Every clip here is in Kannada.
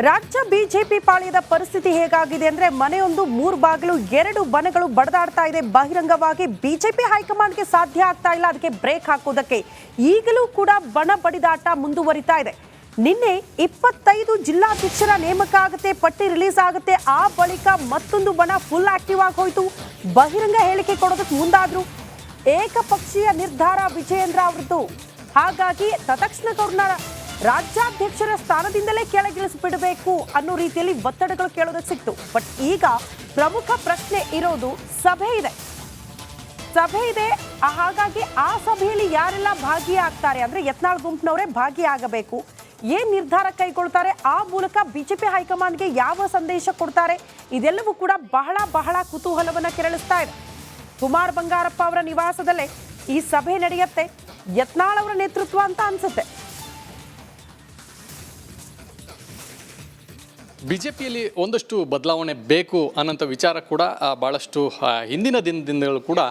ರಾಜ್ಯ ಬಿಜೆಪಿ ಪಾಳ್ಯದ ಪರಿಸ್ಥಿತಿ ಹೇಗಾಗಿದೆ ಅಂದ್ರೆ ಮನೆಯೊಂದು 3 ಬಾಗಿಲು 2 ಬಣಗಳು ಬಡದಾಡ್ತಾ ಇದೆ. ಬಹಿರಂಗವಾಗಿ ಬಿಜೆಪಿ ಹೈಕಮಾಂಡ್ಗೆ ಸಾಧ್ಯ ಆಗ್ತಾ ಇಲ್ಲ ಅದಕ್ಕೆ ಬ್ರೇಕ್ ಹಾಕೋದಕ್ಕೆ. ಈಗಲೂ ಕೂಡ ಬಣ ಬಡಿದಾಟ ಮುಂದುವರಿತಾ ಇದೆ. ನಿನ್ನೆ 25 ಜಿಲ್ಲಾಧ್ಯಕ್ಷರ ನೇಮಕ ಆಗುತ್ತೆ, ಪಟ್ಟಿ ರಿಲೀಸ್ ಆಗುತ್ತೆ. ಆ ಬಳಿಕ ಮತ್ತೊಂದು ಬಣ ಫುಲ್ ಆಕ್ಟಿವ್ ಆಗಿ ಹೋಯಿತು. ಬಹಿರಂಗ ಹೇಳಿಕೆ ಕೊಡೋದಕ್ಕೆ ಮುಂದಾದ್ರು. ಏಕಪಕ್ಷೀಯ ನಿರ್ಧಾರ ವಿಜಯೇಂದ್ರ ಅವರದ್ದು. ಹಾಗಾಗಿ ತತ್ಕ್ಷಣಕ್ಕೆ ರಾಜ್ಯಾಧ್ಯಕ್ಷರ ಸ್ಥಾನದಿಂದಲೇ ಕೆಳಗಿಳಿಸಿಬಿಡಬೇಕು ಅನ್ನೋ ರೀತಿಯಲ್ಲಿ ಒತ್ತಡಗಳು ಕೇಳೋದಕ್ಕೆ ಸಿಕ್ತು. ಬಟ್ ಈಗ ಪ್ರಮುಖ ಪ್ರಶ್ನೆ ಇರೋದು ಸಭೆ ಇದೆ. ಹಾಗಾಗಿ ಆ ಸಭೆಯಲ್ಲಿ ಯಾರೆಲ್ಲ ಭಾಗಿಯಾಗ್ತಾರೆ ಅಂದ್ರೆ ಯತ್ನಾಳ್ ಗುಂಪಿನವರೇ ಭಾಗಿಯಾಗಬೇಕು. ಏನ್ ನಿರ್ಧಾರ ಕೈಗೊಳ್ತಾರೆ, ಆ ಮೂಲಕ ಬಿಜೆಪಿ ಹೈಕಮಾಂಡ್ಗೆ ಯಾವ ಸಂದೇಶ ಕೊಡ್ತಾರೆ, ಇದೆಲ್ಲವೂ ಕೂಡ ಬಹಳ ಕುತೂಹಲವನ್ನ ಕೆರಳಿಸ್ತಾ ಇದೆ. ಕುಮಾರ್ ಬಂಗಾರಪ್ಪ ಅವರ ನಿವಾಸದಲ್ಲೇ ಈ ಸಭೆ ನಡೆಯುತ್ತೆ. ಯತ್ನಾಳ್ ಅವರ ನೇತೃತ್ವ ಅಂತ ಅನ್ಸುತ್ತೆ. ಬಿಜೆಪಿಯಲ್ಲಿ ಒಂದಷ್ಟು ಬದಲಾವಣೆ ಬೇಕು ಅನ್ನೋಂಥ ವಿಚಾರ ಕೂಡ ಭಾಳಷ್ಟು ಹಿಂದಿನ ದಿನದಿಂದಲೂ ಕೂಡ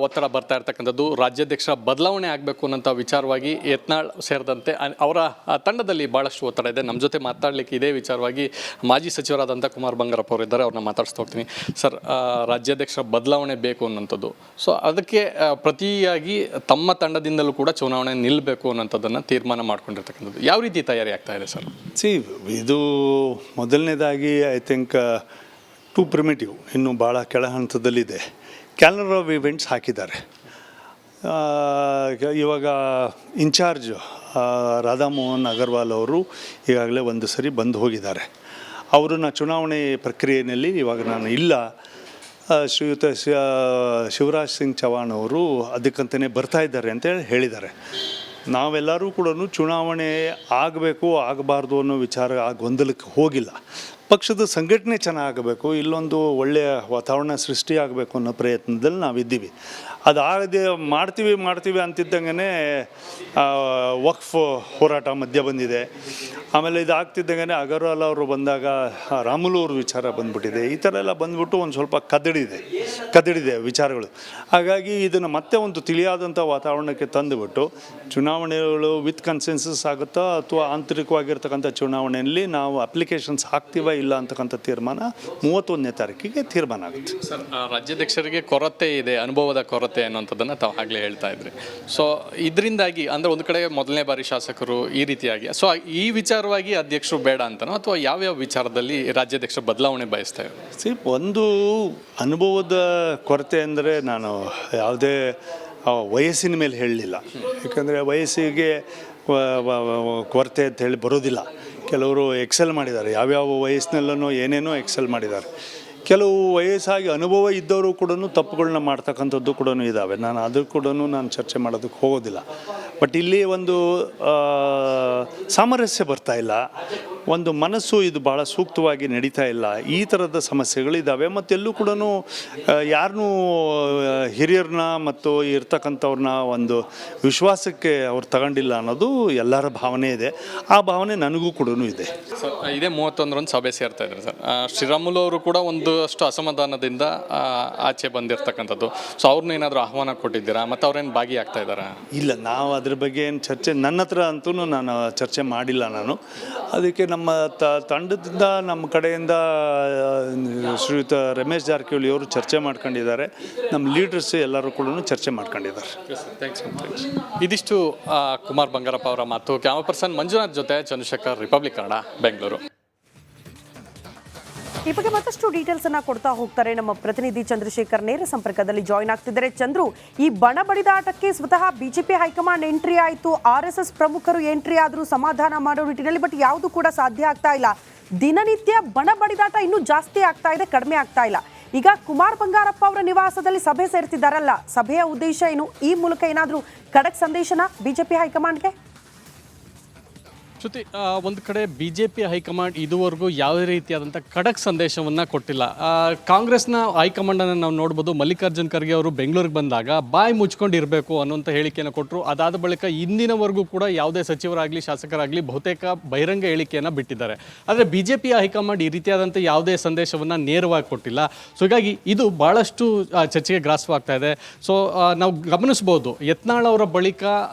ಒತ್ತಡ ಬರ್ತಾ ಇರ್ತಕ್ಕಂಥದ್ದು. ರಾಜ್ಯಾಧ್ಯಕ್ಷರ ಬದಲಾವಣೆ ಆಗಬೇಕು ಅನ್ನೋಂಥ ವಿಚಾರವಾಗಿ ಯತ್ನಾಳ್ ಸೇರಿದಂತೆ ಅವರ ತಂಡದಲ್ಲಿ ಭಾಳಷ್ಟು ಒತ್ತಡ ಇದೆ. ನಮ್ಮ ಜೊತೆ ಮಾತಾಡಲಿಕ್ಕೆ ಇದೇ ವಿಚಾರವಾಗಿ ಮಾಜಿ ಸಚಿವರಾದಂಥ ಕುಮಾರ್ ಬಂಗಾರಪ್ಪ ಅವರು ಇದ್ದಾರೆ. ಅವ್ರನ್ನ ಮಾತಾಡಿಸ್ತಾ ಹೋಗ್ತೀನಿ. ಸರ್, ರಾಜ್ಯಾಧ್ಯಕ್ಷರ ಬದಲಾವಣೆ ಬೇಕು ಅನ್ನೋಂಥದ್ದು, ಸೊ ಅದಕ್ಕೆ ಪ್ರತಿಯಾಗಿ ತಮ್ಮ ತಂಡದಿಂದಲೂ ಕೂಡ ಚುನಾವಣೆ ನಿಲ್ಲಬೇಕು ಅನ್ನೋಂಥದ್ದನ್ನು ತೀರ್ಮಾನ ಮಾಡ್ಕೊಂಡಿರ್ತಕ್ಕಂಥದ್ದು. ಯಾವ ರೀತಿ ತಯಾರಿ ಆಗ್ತಾ ಇದೆ ಸರ್? ಇದು ಮೊದಲನೇದಾಗಿ ಐ ಥಿಂಕ್ ಟು ಪ್ರಿಮಿಟಿವ್, ಇನ್ನೂ ಭಾಳ ಕೆಳ ಹಂತದಲ್ಲಿದೆ. ಕ್ಯಾಲೆಂಡರ್ ಆಫ್ ಇವೆಂಟ್ಸ್ ಹಾಕಿದ್ದಾರೆ. ಇವಾಗ ಇನ್ಚಾರ್ಜ್ ರಾಧಾಮೋಹನ್ ಅಗರ್ವಾಲ್ ಅವರು ಈಗಾಗಲೇ ಒಂದು ಸರಿ ಬಂದು ಹೋಗಿದ್ದಾರೆ. ಅವರನ್ನ ಚುನಾವಣೆ ಪ್ರಕ್ರಿಯೆಯಲ್ಲಿ ಇವಾಗ ನಾನು ಇಲ್ಲ. ಶ್ರೀಯುತ ಶಿವರಾಜ್ ಸಿಂಗ್ ಚೌಹಾಣ್ ಅವರು ಅದಕ್ಕಂತಲೇ ಬರ್ತಾ ಇದ್ದಾರೆ ಅಂತೇಳಿ ಹೇಳಿದ್ದಾರೆ. ನಾವೆಲ್ಲರೂ ಕೂಡ ಚುನಾವಣೆ ಆಗಬೇಕು ಆಗಬಾರ್ದು ಅನ್ನೋ ವಿಚಾರ ಗೊಂದಲಕ್ಕೆ ಹೋಗಿಲ್ಲ. ಪಕ್ಷದ ಸಂಘಟನೆ ಚೆನ್ನಾಗಬೇಕು, ಇಲ್ಲೊಂದು ಒಳ್ಳೆಯ ವಾತಾವರಣ ಸೃಷ್ಟಿಯಾಗಬೇಕು ಅನ್ನೋ ಪ್ರಯತ್ನದಲ್ಲಿ ನಾವಿದ್ದೀವಿ. ಅದಾಗದೆ ಮಾಡ್ತೀವಿ ಅಂತಿದ್ದಂಗೆ ವಕ್ಫ್ ಹೋರಾಟ ಮಧ್ಯ ಬಂದಿದೆ. ಆಮೇಲೆ ಇದಾಗ್ತಿದ್ದಂಗೆ ಅಗರ್ವಾಲ್ ಅವರು ಬಂದಾಗ ರಾಮುಲು ಅವ್ರ ವಿಚಾರ ಬಂದ್ಬಿಟ್ಟಿದೆ. ಈ ಥರ ಎಲ್ಲ ಬಂದ್ಬಿಟ್ಟು ಒಂದು ಸ್ವಲ್ಪ ಕದಡಿದೆ ವಿಚಾರಗಳು. ಹಾಗಾಗಿ ಇದನ್ನು ಮತ್ತೆ ಒಂದು ತಿಳಿಯಾದಂಥ ವಾತಾವರಣಕ್ಕೆ ತಂದುಬಿಟ್ಟು ಚುನಾವಣೆಗಳು ವಿತ್ ಕನ್ಸೆನ್ಸಸ್ ಆಗುತ್ತಾ ಅಥವಾ ಆಂತರಿಕವಾಗಿರ್ತಕ್ಕಂಥ ಚುನಾವಣೆಯಲ್ಲಿ ನಾವು ಅಪ್ಲಿಕೇಶನ್ಸ್ ಹಾಕ್ತೀವ ಇಲ್ಲ ಅಂತಕ್ಕಂಥ ತೀರ್ಮಾನ 31ನೇ ತಾರೀಕಿಗೆ ತೀರ್ಮಾನ ಆಗುತ್ತೆ. ಸರ್, ರಾಜ್ಯಾಧ್ಯಕ್ಷರಿಗೆ ಕೊರತೆ ಇದೆ, ಅನುಭವದ ಕೊರತೆ ಅನ್ನೋಂಥದ್ದನ್ನು ತಾವು ಆಗಲೇ ಹೇಳ್ತಾ ಇದ್ರಿ. ಸೊ ಇದರಿಂದಾಗಿ ಅಂದರೆ ಒಂದು ಕಡೆ ಮೊದಲನೇ ಬಾರಿ ಶಾಸಕರು ಈ ರೀತಿಯಾಗಿ, ಸೊ ಈ ವಿಚಾರವಾಗಿ ಅಧ್ಯಕ್ಷರು ಬೇಡ ಅಂತನೋ ಅಥವಾ ಯಾವ್ಯಾವ ವಿಚಾರದಲ್ಲಿ ರಾಜ್ಯಾಧ್ಯಕ್ಷರು ಬದಲಾವಣೆ ಬಯಸ್ತಾ ಇದ್ದಾರೆ? ಒಂದು ಅನುಭವದ ಕೊರತೆ ಅಂದರೆ ನಾನು ಯಾವುದೇ ವಯಸ್ಸಿನ ಮೇಲೆ ಹೇಳಲಿಲ್ಲ. ಯಾಕಂದರೆ ವಯಸ್ಸಿಗೆ ಕೊರತೆ ಅಂತ ಹೇಳಿ ಬರೋದಿಲ್ಲ. ಕೆಲವರು ಎಕ್ಸೆಲ್ ಮಾಡಿದ್ದಾರೆ, ಯಾವ್ಯಾವ ವಯಸ್ಸಿನಲ್ಲೂ ಏನೇನೋ ಎಕ್ಸೆಲ್ ಮಾಡಿದ್ದಾರೆ. ಕೆಲವು ವಯಸ್ಸಾಗಿ ಅನುಭವ ಇದ್ದವರು ಕೂಡ ತಪ್ಪುಗಳನ್ನ ಮಾಡ್ತಕ್ಕಂಥದ್ದು ಕೂಡ ಇದ್ದಾವೆ. ನಾನು ಅದು ಕೂಡ ನಾನು ಚರ್ಚೆ ಮಾಡೋದಕ್ಕೆ ಹೋಗೋದಿಲ್ಲ. ಬಟ್ ಇಲ್ಲಿ ಒಂದು ಸಾಮರಸ್ಯ ಬರ್ತಾ ಇಲ್ಲ, ಒಂದು ಮನಸ್ಸು ಇದು ಭಾಳ ಸೂಕ್ತವಾಗಿ ನಡೀತಾ ಇಲ್ಲ. ಈ ಥರದ ಸಮಸ್ಯೆಗಳಿದ್ದಾವೆ. ಮತ್ತೆಲ್ಲೂ ಕೂಡ ಯಾರನ್ನೂ ಹಿರಿಯರನ್ನ ಮತ್ತು ಇರ್ತಕ್ಕಂಥವ್ರನ್ನ ಒಂದು ವಿಶ್ವಾಸಕ್ಕೆ ಅವ್ರು ತಗೊಂಡಿಲ್ಲ ಅನ್ನೋದು ಎಲ್ಲರ ಭಾವನೆ ಇದೆ. ಆ ಭಾವನೆ ನನಗೂ ಕೂಡ ಇದೆ. ಸರ್, ಇದೇ 31ರಂದು ಸಭೆ ಸೇರ್ತಾ ಇದ್ದಾರೆ ಸರ್. ಶ್ರೀರಾಮುಲು ಅವರು ಕೂಡ ಒಂದಷ್ಟು ಅಸಮಾಧಾನದಿಂದ ಆಚೆ ಬಂದಿರತಕ್ಕಂಥದ್ದು. ಸೊ ಅವ್ರನ್ನ ಏನಾದರೂ ಆಹ್ವಾನ ಕೊಟ್ಟಿದ್ದೀರಾ ಮತ್ತು ಅವ್ರೇನು ಭಾಗಿಯಾಗ್ತಾ ಇದ್ದಾರಾ? ಇಲ್ಲ, ನಾವು ಅದ್ರ ಬಗ್ಗೆ ಏನು ಚರ್ಚೆ ನನ್ನ ಹತ್ರ ಅಂತೂ ನಾನು ಚರ್ಚೆ ಮಾಡಿಲ್ಲ. ನಾನು ಅದಕ್ಕೆ ನಮ್ಮ ತಂಡದಿಂದ ನಮ್ಮ ಕಡೆಯಿಂದ ಶ್ರೀಯುತ ರಮೇಶ್ ಜಾರಕಿಹೊಳಿ ಅವರು ಚರ್ಚೆ ಮಾಡ್ಕೊಂಡಿದ್ದಾರೆ. ನಮ್ಮ ಲೀಡರ್ಸ್ ಎಲ್ಲರೂ ಕೂಡ ಚರ್ಚೆ ಮಾಡ್ಕೊಂಡಿದ್ದಾರೆ. ಇದಿಷ್ಟು ಕುಮಾರ್ ಬಂಗಾರಪ್ಪ ಅವರ ಮಾತು. ಕ್ಯಾಮರಾ ಪರ್ಸನ್ ಮಂಜುನಾಥ್ ಜೊತೆ ಚಂದ್ರಶೇಖರ್, ರಿಪಬ್ಲಿಕ್ ಕನ್ನಡ, ಬೆಂಗಳೂರು. ಈ ಬಗ್ಗೆ ಮತ್ತಷ್ಟು ಡೀಟೇಲ್ಸ್ ಅನ್ನ ಕೊಡ್ತಾ ಹೋಗ್ತಾರೆ ನಮ್ಮ ಪ್ರತಿನಿಧಿ ಚಂದ್ರಶೇಖರ್. ನೇರ ಸಂಪರ್ಕದಲ್ಲಿ ಜಾಯಿನ್ ಆಗ್ತಿದ್ದಾರೆ. ಚಂದ್ರು, ಈ ಬಣ ಬಡಿದಾಟಕ್ಕೆ ಸ್ವತಃ ಬಿಜೆಪಿ ಹೈಕಮಾಂಡ್ ಎಂಟ್ರಿ ಆಯಿತು, RSS ಪ್ರಮುಖರು ಎಂಟ್ರಿ ಆದರೂ ಸಮಾಧಾನ ಮಾಡೋ ನಿಟ್ಟಿನಲ್ಲಿ, ಬಟ್ ಯಾವುದು ಕೂಡ ಸಾಧ್ಯ ಆಗ್ತಾ ಇಲ್ಲ. ದಿನನಿತ್ಯ ಬಣ ಬಡಿದಾಟ ಇನ್ನೂ ಜಾಸ್ತಿ ಆಗ್ತಾ ಇದೆ, ಕಡಿಮೆ ಆಗ್ತಾ ಇಲ್ಲ. ಈಗ ಕುಮಾರ್ ಬಂಗಾರಪ್ಪ ಅವರ ನಿವಾಸದಲ್ಲಿ ಸಭೆ ಸೇರ್ತಿದ್ದಾರಲ್ಲ, ಸಭೆಯ ಉದ್ದೇಶ ಏನು? ಈ ಮೂಲಕ ಏನಾದರೂ ಖಡಕ್ ಸಂದೇಶನ ಬಿಜೆಪಿ ಹೈಕಮಾಂಡ್ಗೆ? ಶ್ರುತಿ, ಒಂದು ಕಡೆ ಬಿಜೆಪಿ ಹೈಕಮಾಂಡ್ ಇದುವರೆಗೂ ಯಾವುದೇ ರೀತಿಯಾದಂಥ ಖಡಕ್ ಸಂದೇಶವನ್ನು ಕೊಟ್ಟಿಲ್ಲ. ಕಾಂಗ್ರೆಸ್ನ ಹೈಕಮಾಂಡನ್ನು ನಾವು ನೋಡ್ಬೋದು. ಮಲ್ಲಿಕಾರ್ಜುನ್ ಖರ್ಗೆ ಅವರು ಬೆಂಗಳೂರಿಗೆ ಬಂದಾಗ ಬಾಯಿ ಮುಚ್ಕೊಂಡಿರಬೇಕು ಅನ್ನೋಂಥ ಹೇಳಿಕೆಯನ್ನು ಕೊಟ್ಟರು. ಅದಾದ ಬಳಿಕ ಇಂದಿನವರೆಗೂ ಕೂಡ ಯಾವುದೇ ಸಚಿವರಾಗಲಿ ಶಾಸಕರಾಗಲಿ ಬಹುತೇಕ ಬಹಿರಂಗ ಹೇಳಿಕೆಯನ್ನು ಬಿಟ್ಟಿದ್ದಾರೆ. ಆದರೆ ಬಿಜೆಪಿಯ ಹೈಕಮಾಂಡ್ ಈ ರೀತಿಯಾದಂಥ ಯಾವುದೇ ಸಂದೇಶವನ್ನು ನೇರವಾಗಿ ಕೊಟ್ಟಿಲ್ಲ. ಸೊ ಹೀಗಾಗಿ ಇದು ಭಾಳಷ್ಟು ಚರ್ಚೆಗೆ ಗ್ರಾಸವಾಗ್ತಾ ಇದೆ. ಸೊ ನಾವು ಗಮನಿಸ್ಬೋದು, ಯತ್ನಾಳ್ ಅವರ ಬಳಿಕ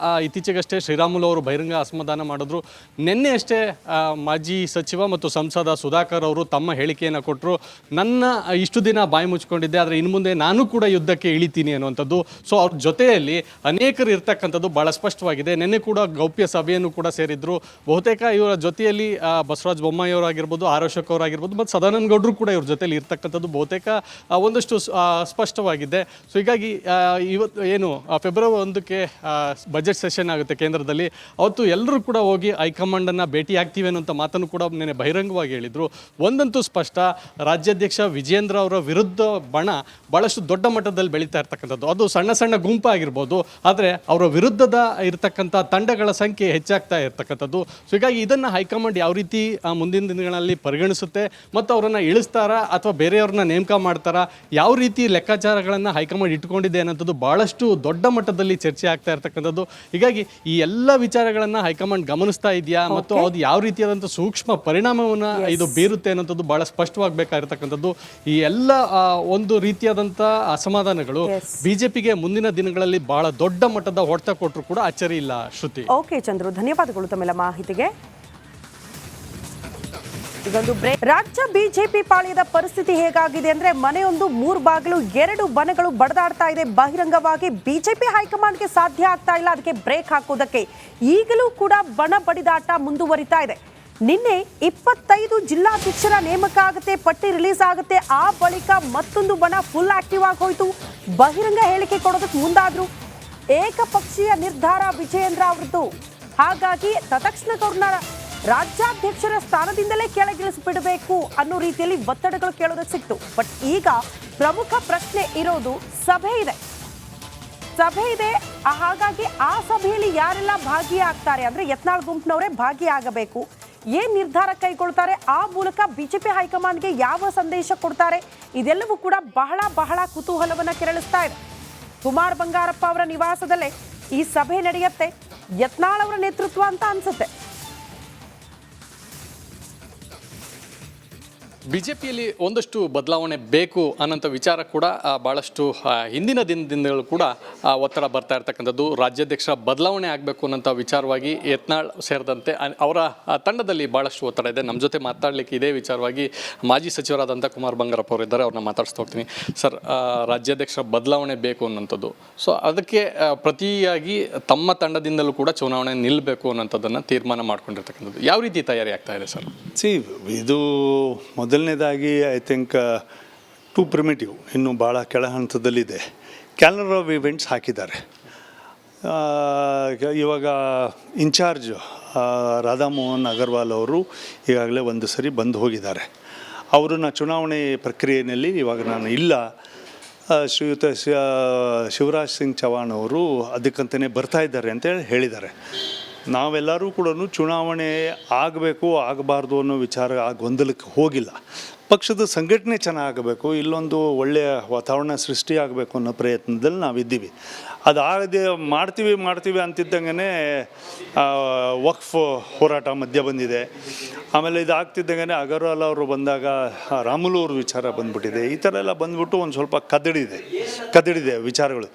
ಇತ್ತೀಚೆಗಷ್ಟೇ ಶ್ರೀರಾಮುಲು ಅವರು ಬಹಿರಂಗ ಅಸಮಾಧಾನ ಮಾಡಿದ್ರು. ನಿನ್ನೆ ಅಷ್ಟೇ ಮಾಜಿ ಸಚಿವ ಮತ್ತು ಸಂಸದ ಸುಧಾಕರ್ ಅವರು ತಮ್ಮ ಹೇಳಿಕೆಯನ್ನು ಕೊಟ್ಟರು. ನನ್ನ ಇಷ್ಟು ದಿನ ಬಾಯಿ ಮುಚ್ಕೊಂಡಿದ್ದೆ, ಆದರೆ ಇನ್ನು ಮುಂದೆ ನಾನು ಕೂಡ ಯುದ್ಧಕ್ಕೆ ಇಳಿತೀನಿ ಅನ್ನುವಂಥದ್ದು. ಸೊ ಅವ್ರ ಜೊತೆಯಲ್ಲಿ ಅನೇಕರು ಇರ್ತಕ್ಕಂಥದ್ದು ಭಾಳ ಸ್ಪಷ್ಟವಾಗಿದೆ. ನಿನ್ನೆ ಕೂಡ ಗೌಪ್ಯ ಸಭೆಯನ್ನು ಕೂಡ ಸೇರಿದ್ರು. ಬಹುತೇಕ ಇವರ ಜೊತೆಯಲ್ಲಿ ಬಸವರಾಜ ಬೊಮ್ಮಾಯಿ ಅವರಾಗಿರ್ಬೋದು, ಆರ್ ಅಶೋಕ್ ಅವರಾಗಿರ್ಬೋದು ಮತ್ತು ಸದಾನಂದ ಗೌಡರು ಕೂಡ ಇವ್ರ ಜೊತೆಯಲ್ಲಿ ಇರ್ತಕ್ಕಂಥದ್ದು ಬಹುತೇಕ ಒಂದಷ್ಟು ಸ್ಪಷ್ಟವಾಗಿದೆ. ಸೊ ಹೀಗಾಗಿ ಇವತ್ತು ಏನು ಫೆಬ್ರವರಿ 1ಕ್ಕೆ ಬಜೆಟ್ ಸೆಷನ್ ಆಗುತ್ತೆ ಕೇಂದ್ರದಲ್ಲಿ, ಅವತ್ತು ಎಲ್ಲರೂ ಕೂಡ ಹೋಗಿ ಹೈಕಮಾಂಡನ್ನು ಭೇಟಿ ಆಗ್ತೀವಿ ಅನ್ನೋಂಥ ಮಾತನ್ನು ಕೂಡ ನೆನೆ ಬಹಿರಂಗವಾಗಿ ಹೇಳಿದರು. ಒಂದಂತೂ ಸ್ಪಷ್ಟ, ರಾಜ್ಯಾಧ್ಯಕ್ಷ ವಿಜೇಂದ್ರ ಅವರ ವಿರುದ್ಧ ಬಣ ಭಾಳಷ್ಟು ದೊಡ್ಡ ಮಟ್ಟದಲ್ಲಿ ಬೆಳೀತಾ ಇರ್ತಕ್ಕಂಥದ್ದು. ಅದು ಸಣ್ಣ ಸಣ್ಣ ಗುಂಪಾಗಿರ್ಬೋದು, ಆದರೆ ಅವರ ವಿರುದ್ಧದ ಇರತಕ್ಕಂಥ ತಂಡಗಳ ಸಂಖ್ಯೆ ಹೆಚ್ಚಾಗ್ತಾ ಇರ್ತಕ್ಕಂಥದ್ದು. ಸೊ ಹೀಗಾಗಿ ಇದನ್ನು ಹೈಕಮಾಂಡ್ ಯಾವ ರೀತಿ ಮುಂದಿನ ದಿನಗಳಲ್ಲಿ ಪರಿಗಣಿಸುತ್ತೆ ಮತ್ತು ಅವರನ್ನು ಇಳಿಸ್ತಾರಾ ಅಥವಾ ಬೇರೆಯವ್ರನ್ನ ನೇಮಕ ಮಾಡ್ತಾರಾ, ಯಾವ ರೀತಿ ಲೆಕ್ಕಾಚಾರಗಳನ್ನು ಹೈಕಮಾಂಡ್ ಇಟ್ಕೊಂಡಿದೆ ಅನ್ನೋಂಥದ್ದು ಭಾಳಷ್ಟು ದೊಡ್ಡ ಮಟ್ಟದಲ್ಲಿ ಚರ್ಚೆ ಆಗ್ತಾ ಇರ್ತಕ್ಕಂಥದ್ದು. ಹೀಗಾಗಿ ಈ ಎಲ್ಲ ವಿಚಾರಗಳನ್ನು ಹೈಕಮಾಂಡ್ ಗಮನಿಸ್ತಾ ಇದೆಯಾ ಮತ್ತು ಅದು ಯಾವ ರೀತಿಯಾದಂಥ ಸೂಕ್ಷ್ಮ ಪರಿಣಾಮವನ್ನು ಇದು ಬೀರುತ್ತೆ ಅನ್ನೋಂಥದ್ದು ಭಾಳ ಸ್ಪಷ್ಟವಾಗಬೇಕಾಗಿರ್ತಕ್ಕಂಥದ್ದು. ಈ ಎಲ್ಲ ಒಂದು ರೀತಿಯಾದಂಥ ಅಸಮಾಧಾನಗಳು ಬಿಜೆಪಿಗೆ ಮುಂದಿನ ದಿನಗಳಲ್ಲಿ ಬಹಳ ದೊಡ್ಡ ಮಟ್ಟದ ಹೊಡೆತ ಕೊಟ್ಟರು ಕೂಡ ಅಚ್ಚರಿ ಇಲ್ಲ. ಶ್ರುತಿ. ಓಕೆ ಚಂದ್ರು, ಧನ್ಯವಾದಗಳು ತಮ್ಮೆಲ್ಲ ಮಾಹಿತಿಗೆ. ಇದೊಂದು ಬ್ರೇಕ್. ರಾಜ್ಯ ಬಿಜೆಪಿ ಪಾಳ್ಯದ ಪರಿಸ್ಥಿತಿ ಹೇಗಾಗಿದೆ ಅಂದ್ರೆ ಮನೆಯೊಂದು 3 ಬಾಗಿಲು 2 ಬಣಗಳು ಬಡದಾಡ್ತಾ ಇದೆ. ಬಹಿರಂಗವಾಗಿ ಬಿಜೆಪಿ ಹೈಕಮಾಂಡ್ಗೆ ಸಾಧ್ಯ ಆಗ್ತಾ ಇಲ್ಲ ಅದಕ್ಕೆ ಬ್ರೇಕ್ ಹಾಕೋದಕ್ಕೆ. ಈಗಲೂ ಕೂಡ ಬಣ ಬಡಿದಾಟ ಮುಂದುವರಿತಾ ಇದೆ. ನಿನ್ನೆ 25 ಜಿಲ್ಲಾಧ್ಯಕ್ಷರ ನೇಮಕ ಆಗುತ್ತೆ, ಪಟ್ಟಿ ರಿಲೀಸ್ ಆಗುತ್ತೆ. ಆ ಬಳಿಕ ಮತ್ತೊಂದು ಬಣ ಫುಲ್ ಆಕ್ಟಿವ್ ಆಗಿ ಹೋಯ್ತು. ಬಹಿರಂಗ ಹೇಳಿಕೆ ಕೊಡೋದಕ್ಕೆ ಮುಂದಾದ್ರು. ಏಕಪಕ್ಷೀಯ ನಿರ್ಧಾರ ವಿಜಯೇಂದ್ರ ಅವರದ್ದು. ಹಾಗಾಗಿ ತತ್ಕ್ಷಣಕ್ಕವ್ರನ್ನ ರಾಜ್ಯಾಧ್ಯಕ್ಷರ ಸ್ಥಾನದಿಂದಲೇ ಕೆಳಗಿಳಿಸಿಬಿಡಬೇಕು ಅನ್ನೋ ರೀತಿಯಲ್ಲಿ ಒತ್ತಡಗಳು ಕೇಳೋದಕ್ಕೆ ಸಿಕ್ತು. ಬಟ್ ಈಗ ಪ್ರಮುಖ ಪ್ರಶ್ನೆ ಇರೋದು ಸಭೆ ಇದೆ. ಹಾಗಾಗಿ ಆ ಸಭೆಯಲ್ಲಿ ಯಾರೆಲ್ಲ ಭಾಗಿಯಾಗ್ತಾರೆ ಅಂದ್ರೆ ಯತ್ನಾಳ್ ಗುಂಪಿನವರೇ ಭಾಗಿಯಾಗಬೇಕು. ಏನ್ ನಿರ್ಧಾರ ಕೈಗೊಳ್ತಾರೆ, ಆ ಮೂಲಕ ಬಿಜೆಪಿ ಹೈಕಮಾಂಡ್ಗೆ ಯಾವ ಸಂದೇಶ ಕೊಡ್ತಾರೆ, ಇದೆಲ್ಲವೂ ಕೂಡ ಬಹಳ ಬಹಳ ಕುತೂಹಲವನ್ನ ಕೆರಳಿಸ್ತಾ ಇದೆ. ಕುಮಾರ್ ಬಂಗಾರಪ್ಪ ಅವರ ನಿವಾಸದಲ್ಲೇ ಈ ಸಭೆ ನಡೆಯುತ್ತೆ. ಯತ್ನಾಳ್ ಅವರ ನೇತೃತ್ವ ಅಂತ ಅನ್ಸುತ್ತೆ. ಬಿಜೆಪಿಯಲ್ಲಿ ಒಂದಷ್ಟು ಬದಲಾವಣೆ ಬೇಕು ಅನ್ನೋಂಥ ವಿಚಾರ ಕೂಡ ಭಾಳಷ್ಟು ಹಿಂದಿನ ದಿನಗಳು ಕೂಡ ಒತ್ತಡ ಬರ್ತಾ ಇರ್ತಕ್ಕಂಥದ್ದು. ರಾಜ್ಯಾಧ್ಯಕ್ಷರ ಬದಲಾವಣೆ ಆಗಬೇಕು ಅನ್ನೋಂಥ ವಿಚಾರವಾಗಿ ಯತ್ನಾಳ್ ಸೇರಿದಂತೆ ಅವರ ತಂಡದಲ್ಲಿ ಭಾಳಷ್ಟು ಒತ್ತಡ ಇದೆ. ನಮ್ಮ ಜೊತೆ ಮಾತಾಡಲಿಕ್ಕೆ ಇದೇ ವಿಚಾರವಾಗಿ ಮಾಜಿ ಸಚಿವರಾದಂಥ ಕುಮಾರ್ ಬಂಗಾರಪ್ಪ ಅವರು ಇದ್ದಾರೆ. ಅವ್ರನ್ನ ಮಾತಾಡಿಸ್ತಾ ಹೋಗ್ತೀನಿ. ಸರ್, ರಾಜ್ಯಾಧ್ಯಕ್ಷರ ಬದಲಾವಣೆ ಬೇಕು ಅನ್ನೋಂಥದ್ದು, ಸೊ ಅದಕ್ಕೆ ಪ್ರತಿಯಾಗಿ ತಮ್ಮ ತಂಡದಿಂದಲೂ ಕೂಡ ಚುನಾವಣೆ ನಿಲ್ಲಬೇಕು ಅನ್ನೋಂಥದ್ದನ್ನು ತೀರ್ಮಾನ ಮಾಡ್ಕೊಂಡಿರ್ತಕ್ಕಂಥದ್ದು ಯಾವ ರೀತಿ ತಯಾರಿ ಆಗ್ತಾ ಇದೆ ಸರ್? ಇದು ಮೊದಲನೇದಾಗಿ ಐ ಥಿಂಕ್ ಟು ಪ್ರಿಮಿಟಿವ್, ಇನ್ನು ಭಾಳ ಕೆಳ ಹಂತದಲ್ಲಿದೆ. ಕ್ಯಾಲೆಂಡರ್ ಆಫ್ ಇವೆಂಟ್ಸ್ ಹಾಕಿದ್ದಾರೆ. ಇವಾಗ ಇನ್ಚಾರ್ಜ್ ರಾಧಾಮೋಹನ್ ಅಗರ್ವಾಲ್ ಅವರು ಈಗಾಗಲೇ ಒಂದು ಸರಿ ಬಂದು ಹೋಗಿದ್ದಾರೆ. ಅವರನ್ನು ಚುನಾವಣೆ ಪ್ರಕ್ರಿಯೆಯಲ್ಲಿ ಇವಾಗ ನಾನು ಇಲ್ಲ, ಶ್ರೀಯುತ ಶಿವರಾಜ್ ಸಿಂಗ್ ಚೌಹಾಣ್ ಅವರು ಅದಕ್ಕಂತಲೇ ಬರ್ತಾ ಇದ್ದಾರೆ ಅಂತೇಳಿ ಹೇಳಿದ್ದಾರೆ. ನಾವೆಲ್ಲರೂ ಕೂಡ ಚುನಾವಣೆ ಆಗಬೇಕು ಆಗಬಾರ್ದು ಅನ್ನೋ ವಿಚಾರ ಗೊಂದಲಕ್ಕೆ ಹೋಗಿಲ್ಲ. ಪಕ್ಷದ ಸಂಘಟನೆ ಚೆನ್ನಾಗಬೇಕು, ಇಲ್ಲೊಂದು ಒಳ್ಳೆಯ ವಾತಾವರಣ ಸೃಷ್ಟಿಯಾಗಬೇಕು ಅನ್ನೋ ಪ್ರಯತ್ನದಲ್ಲಿ ನಾವಿದ್ದೀವಿ. ಅದಾಗದೆ ಮಾಡ್ತೀವಿ ಅಂತಿದ್ದಂಗೆ ವಕ್ಫ್ ಹೋರಾಟ ಮಧ್ಯ ಬಂದಿದೆ. ಆಮೇಲೆ ಇದಾಗ್ತಿದ್ದಂಗೆ ಅಗರ್ವಾಲ್ ಅವರು ಬಂದಾಗ ರಾಮುಲು ಅವ್ರ ವಿಚಾರ ಬಂದ್ಬಿಟ್ಟಿದೆ. ಈ ಥರ ಎಲ್ಲ ಬಂದ್ಬಿಟ್ಟು ಒಂದು ಸ್ವಲ್ಪ ಕದಡಿದೆ ವಿಚಾರಗಳು.